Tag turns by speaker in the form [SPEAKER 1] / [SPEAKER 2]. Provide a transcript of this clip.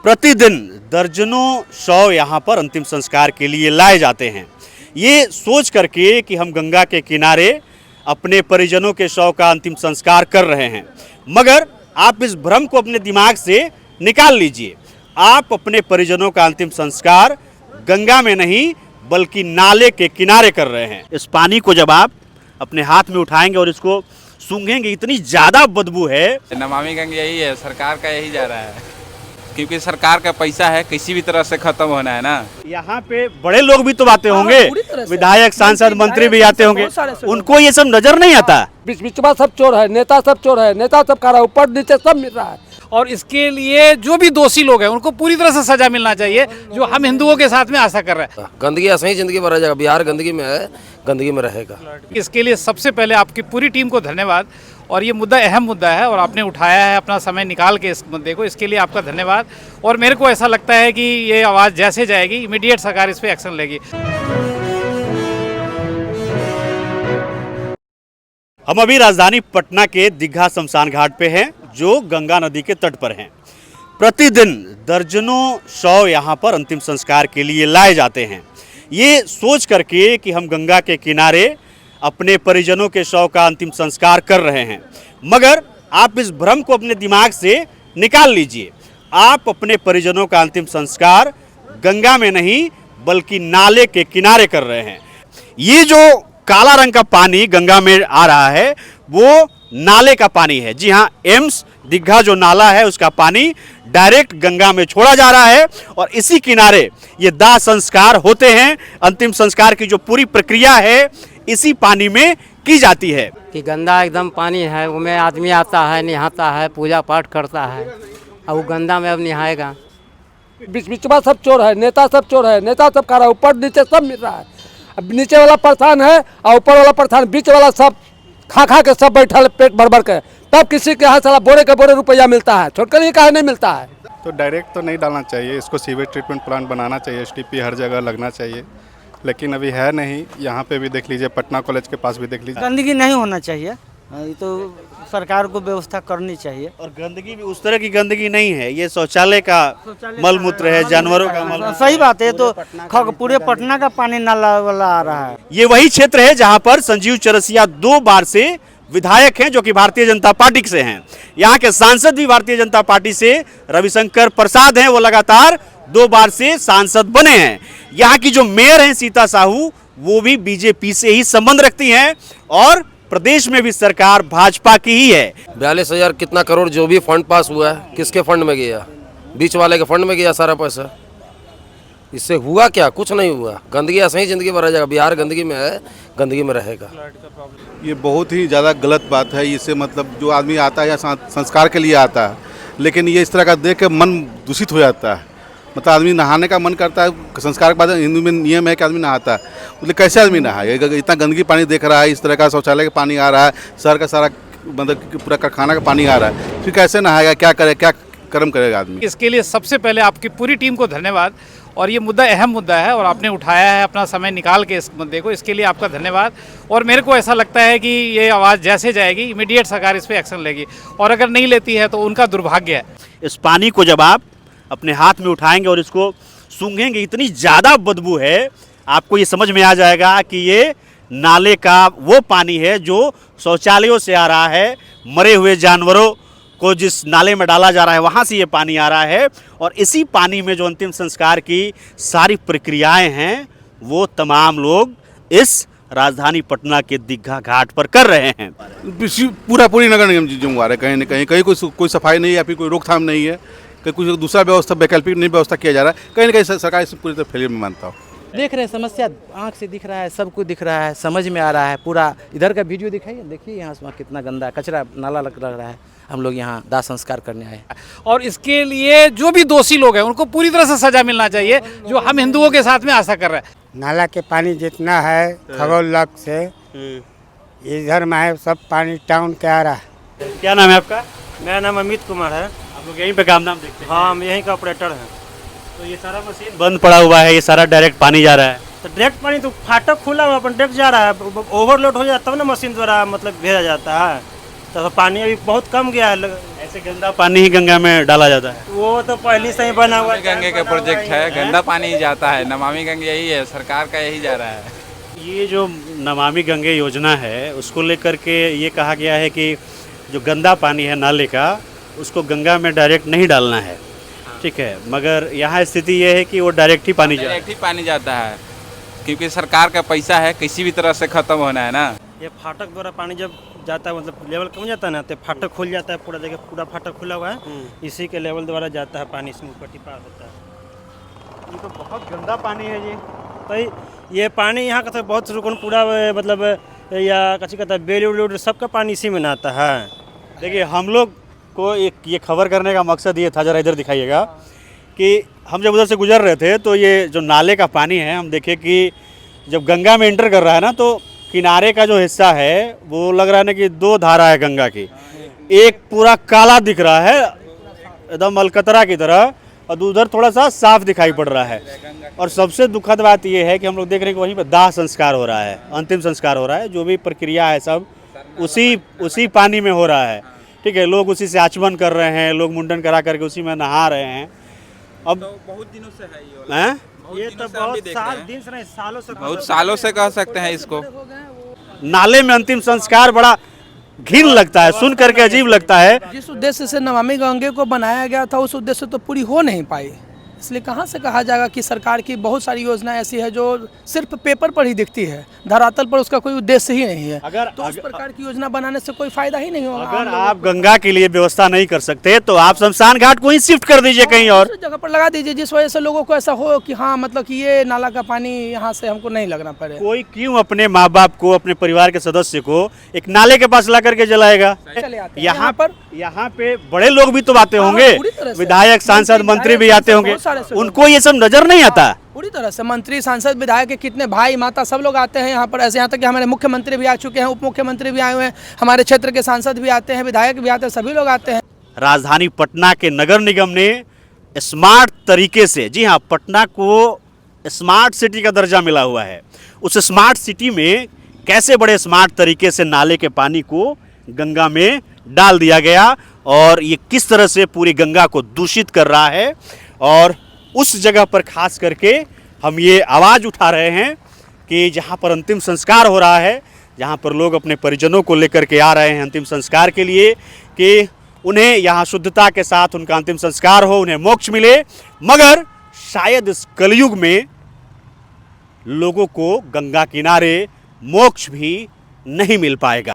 [SPEAKER 1] प्रतिदिन दर्जनों शव यहाँ पर अंतिम संस्कार के लिए लाए जाते हैं। ये सोच करके कि हम गंगा के किनारे अपने परिजनों के शव का अंतिम संस्कार कर रहे हैं, मगर आप इस भ्रम को अपने दिमाग से निकाल लीजिए। आप अपने परिजनों का अंतिम संस्कार गंगा में नहीं बल्कि नाले के किनारे कर रहे हैं। इस पानी को जब आप अपने हाथ में उठाएंगे और इसको सूंघेंगे, इतनी ज़्यादा बदबू है।
[SPEAKER 2] नमामि गंगा यही है, सरकार का यही जा रहा है, क्योंकि सरकार का पैसा है, किसी भी तरह से खत्म होना है ना।
[SPEAKER 1] यहाँ पे बड़े लोग भी तो आते होंगे, विधायक, सांसद, मंत्री भी आते होंगे, उनको ये सब नजर नहीं आता।
[SPEAKER 3] बीच बीच में सब चोर है, नेता सब चोर है, नेता सब खा रहा है, ऊपर नीचे सब मिल रहा है।
[SPEAKER 4] और इसके लिए जो भी दोषी लोग हैं उनको पूरी तरह से सजा मिलना चाहिए, जो हम हिंदुओं के साथ में आशा कर रहे हैं।
[SPEAKER 5] गंदगी ऐसा ही जिंदगी भर रहेगा, बिहार गंदगी में है, गंदगी में रहेगा।
[SPEAKER 4] इसके लिए सबसे पहले आपकी पूरी टीम को धन्यवाद। और ये मुद्दा अहम मुद्दा है और आपने उठाया है अपना समय निकाल के इस मुद्दे को, इसके लिए आपका धन्यवाद। और मेरे को ऐसा लगता है कि ये आवाज़ जैसे जाएगी इमीडिएट सरकार इस पर एक्शन लेगी।
[SPEAKER 1] हम अभी राजधानी पटना के दीघा शमशान घाट पे हैं, जो गंगा नदी के तट पर हैं। प्रतिदिन दर्जनों शव यहाँ पर अंतिम संस्कार के लिए लाए जाते हैं। ये सोच करके कि हम गंगा के किनारे अपने परिजनों के शव का अंतिम संस्कार कर रहे हैं, मगर आप इस भ्रम को अपने दिमाग से निकाल लीजिए। आप अपने परिजनों का अंतिम संस्कार गंगा में नहीं बल्कि नाले के किनारे कर रहे हैं। ये जो काला रंग का पानी गंगा में आ रहा है वो नाले का पानी है। जी हाँ, एम्स दीघा जो नाला है उसका पानी डायरेक्ट गंगा में छोड़ा जा रहा है और इसी किनारे ये दाह संस्कार होते हैं। अंतिम संस्कार की जो पूरी प्रक्रिया है इसी पानी में की जाती है।
[SPEAKER 3] कि गंदा एकदम पानी है, उसमें आदमी आता है, नहाता है, पूजा पाठ करता है, और वो गंदा में अब नहाएगा। बीच बीच में सब चोर है, नेता सब चोर है, नेता सब खा रहा है, ऊपर नीचे सब मिल रहा है। अब नीचे वाला परेशान है और ऊपर वाला परेशान, बीच वाला सब खा खा के सब बैठा है पेट भर भर के, तब किसी के यहाँ साला बोरे के बोरे रुपया मिलता है, छोटकर ये काहे नहीं मिलता है।
[SPEAKER 6] तो डायरेक्ट तो नहीं डालना चाहिए, इसको सीवेज ट्रीटमेंट प्लांट बनाना चाहिए, एसटीपी हर जगह लगना चाहिए, लेकिन अभी है नहीं। यहाँ पे भी देख लीजिए, पटना कॉलेज के पास भी देख लीजिए।
[SPEAKER 7] गंदगी नहीं होना चाहिए, ये तो सरकार को व्यवस्था करनी चाहिए।
[SPEAKER 1] और गंदगी भी उस तरह की गंदगी नहीं है, ये शौचालय का मल मूत्र है, जानवरों का मल।
[SPEAKER 7] सही बात है, तो पूरे पटना का पानी नाला वाला आ रहा है।
[SPEAKER 1] ये वही क्षेत्र है जहां पर संजीव चौरसिया 2 बार से विधायक हैं, जो कि भारतीय जनता पार्टी से हैं। यहाँ के सांसद भी भारतीय जनता पार्टी से रविशंकर प्रसाद हैं, वो लगातार 2 बार से सांसद बने हैं। यहाँ की जो मेयर हैं सीता साहू, वो भी बीजेपी से ही संबंध रखती हैं और प्रदेश में भी सरकार भाजपा की ही है।
[SPEAKER 5] 42,000 कितना करोड़ जो भी फंड पास हुआ है, किसके फंड में गया? बीच वाले के फंड में गया सारा पैसा। इससे हुआ क्या? कुछ नहीं हुआ। गंदगी ऐसा ही जिंदगी भर रहेगा, बिहार गंदगी में है, गंदगी में रहेगा।
[SPEAKER 6] ये बहुत ही ज़्यादा गलत बात है। इससे मतलब जो आदमी आता है या संस्कार के लिए आता है, लेकिन ये इस तरह का देख के मन दूषित हो जाता है। मतलब आदमी नहाने का मन करता है, संस्कार के बाद हिंदू में नियम है कि आदमी नहाता है, मतलब कैसे आदमी नहाए? इतना गंदगी पानी देख रहा है, इस तरह का शौचालय का पानी आ रहा है, शहर का सारा मतलब पूरा कारखाना का पानी आ रहा है, फिर कैसे नहाएगा? क्या करे, क्या कर्म करेगा आदमी?
[SPEAKER 4] इसके लिए सबसे पहले आपकी पूरी टीम को धन्यवाद। और ये मुद्दा अहम मुद्दा है और आपने उठाया है अपना समय निकाल के इस मुद्दे को, इसके लिए आपका धन्यवाद। और मेरे को ऐसा लगता है कि ये आवाज़ जैसे जाएगी इमीडिएट सरकार इस पर एक्शन लेगी, और अगर नहीं लेती है तो उनका दुर्भाग्य है।
[SPEAKER 1] इस पानी को जब आप अपने हाथ में उठाएंगे और इसको सूंघेंगे, इतनी ज़्यादा बदबू है, आपको ये समझ में आ जाएगा कि ये नाले का वो पानी है जो शौचालयों से आ रहा है। मरे हुए जानवरों को जिस नाले में डाला जा रहा है वहाँ से ये पानी आ रहा है, और इसी पानी में जो अंतिम संस्कार की सारी प्रक्रियाएं हैं वो तमाम लोग इस राजधानी पटना के दीघा घाट पर कर रहे हैं।
[SPEAKER 6] पूरी नगर निगम जिम्मेवार है। कहीं न कहीं कोई सफाई नहीं है या फिर कोई रोकथाम नहीं है, कहीं कुछ दूसरा व्यवस्था वैकल्पिक नहीं व्यवस्था किया जा रहा है। कहीं न कहीं सरकार इस पूरी तरह फेलियर में मानता हूँ।
[SPEAKER 7] देख रहे हैं, समस्या आँख से दिख रहा है, सब कुछ दिख रहा है, समझ में आ रहा है। पूरा इधर का वीडियो दिखाइए, देखिए यहाँ से कितना गंदा कचरा नाला लग रहा है। हम लोग यहाँ दाह संस्कार करने आए हैं
[SPEAKER 4] और इसके लिए जो भी दोषी लोग हैं उनको पूरी तरह से सजा मिलना चाहिए, जो हम हिंदुओं के साथ में आशा कर रहे हैं।
[SPEAKER 3] नाला के पानी जितना है खगोल से इधर में है, सब पानी टाउन के आ रहा है।
[SPEAKER 1] क्या नाम है आपका?
[SPEAKER 7] मेरा नाम अमित कुमार है।
[SPEAKER 1] आप लोग यहीं पे काम नाम देखते हैं?
[SPEAKER 7] हाँ, हम यहीं का ऑपरेटर हैं।
[SPEAKER 1] तो ये सारा मशीन बंद पड़ा हुआ है, ये सारा डायरेक्ट पानी जा रहा है।
[SPEAKER 7] तो डायरेक्ट पानी तो फाटक खुला हुआ, अपन डायरेक्ट जा रहा है, ओवरलोड हो जाता तब ना मशीन द्वारा मतलब भेजा जाता है।
[SPEAKER 8] तो पानी अभी बहुत कम गया है।
[SPEAKER 1] ऐसे गंदा पानी ही गंगा में डाला जाता है।
[SPEAKER 8] वो तो पहले से ही बना हुआ
[SPEAKER 2] नमामि गंगे का प्रोजेक्ट है, गंदा पानी ही जाता है। नमामि गंगे यही है, सरकार का यही जा रहा है।
[SPEAKER 1] ये जो नमामि गंगे योजना है उसको लेकर के ये कहा गया है कि जो गंदा पानी है नाले का उसको गंगा में डायरेक्ट नहीं डालना है, ठीक है, मगर यहाँ स्थिति ये है कि वो डायरेक्ट ही पानी जा
[SPEAKER 2] डायरेक्ट ही पानी जाता है, क्योंकि सरकार का पैसा है, किसी भी तरह से खत्म होना है ना।
[SPEAKER 8] ये फाटक द्वारा पानी जब जाता है मतलब लेवल कम जाता है ना, तो फाटक खुल जाता है पूरा, देखिए पूरा फाटक खुला हुआ है, इसी के लेवल द्वारा जाता है पानी, इसमें पट्टी पार होता है।
[SPEAKER 1] ये तो बहुत गंदा पानी है जी।
[SPEAKER 8] तो ये पानी यहाँ का तो बहुत रुकन पूरा मतलब या कच्ची कहता है बेलूड सबका पानी इसी में नहाता है।
[SPEAKER 1] देखिए हम लोग को एक ये खबर करने का मकसद ये था, जरा इधर दिखाइएगा, कि हम जब उधर से गुजर रहे थे तो ये जो नाले का पानी है हम देखे कि जब गंगा में एंटर कर रहा है ना, तो किनारे का जो हिस्सा है वो लग रहा है ना कि दो धारा है गंगा की, एक पूरा काला दिख रहा है एकदम अलकतरा की तरह, और उधर थोड़ा सा साफ दिखाई पड़ रहा है। और सबसे दुखद बात ये है कि हम लोग देख रहे हैं कि वहीं पर दाह संस्कार हो रहा है, अंतिम संस्कार हो रहा है, जो भी प्रक्रिया है सब उसी पानी में हो रहा है, ठीक है। लोग उसी से आचमन कर रहे हैं, लोग मुंडन करा करके उसी में नहा रहे हैं। अब
[SPEAKER 2] तो बहुत दिनों से है
[SPEAKER 8] ये तो बहुत दिन से नहीं, सालों से,
[SPEAKER 2] बहुत सालों से कह सकते हैं इसको।
[SPEAKER 1] नाले में अंतिम संस्कार बड़ा घिन लगता है, सुन करके अजीब लगता है।
[SPEAKER 9] जिस उद्देश्य से नमामि गंगे को बनाया गया था उस उद्देश्य तो पूरी हो नहीं पाई, इसलिए कहाँ से कहा जाएगा कि सरकार की बहुत सारी योजनाएं ऐसी है जो सिर्फ पेपर पर ही दिखती है, धरातल पर उसका कोई उद्देश्य ही नहीं है। तो उस प्रकार की योजना बनाने से कोई फायदा ही नहीं होगा।
[SPEAKER 1] अगर आप गंगा के लिए व्यवस्था नहीं कर सकते तो आप शमशान घाट को ही शिफ्ट कर दीजिए कहीं और
[SPEAKER 9] दूसरी जगह पर लगा दीजिए, जिस वजह से लोगों को ऐसा हो कि हाँ मतलब कि ये नाला का पानी यहाँ से हमको नहीं लगना पड़े।
[SPEAKER 1] कोई क्यों अपने माँ बाप को, अपने परिवार के सदस्य को एक नाले के पास ला करके जलाएगा। यहाँ पे बड़े लोग भी तो आते होंगे, विधायक सांसद मंत्री भी आते होंगे, उनको ये सब नजर नहीं आता।
[SPEAKER 9] पूरी तरह से मंत्री सांसद विधायक के कितने भाई माता सब लोग आते हैं यहाँ पर, ऐसे यहाँ तक कि हमारे मुख्यमंत्री भी आ चुके हैं, उप मुख्यमंत्री भी आए हुए हैं, हमारे क्षेत्र के सांसद भी आते हैं, विधायक भी आते हैं, सभी लोग आते हैं।
[SPEAKER 1] राजधानी पटना के नगर निगम ने स्मार्ट तरीके से, जी हाँ, पटना को स्मार्ट सिटी का दर्जा मिला हुआ है, उस स्मार्ट सिटी में कैसे बड़े स्मार्ट तरीके से नाले के पानी को गंगा में डाल दिया गया और ये किस तरह से पूरी गंगा को दूषित कर रहा है। और उस जगह पर खास करके हम ये आवाज़ उठा रहे हैं कि जहाँ पर अंतिम संस्कार हो रहा है, जहाँ पर लोग अपने परिजनों को लेकर के आ रहे हैं अंतिम संस्कार के लिए, कि उन्हें यहाँ शुद्धता के साथ उनका अंतिम संस्कार हो, उन्हें मोक्ष मिले, मगर शायद इस कलयुग में लोगों को गंगा किनारे मोक्ष भी नहीं मिल पाएगा।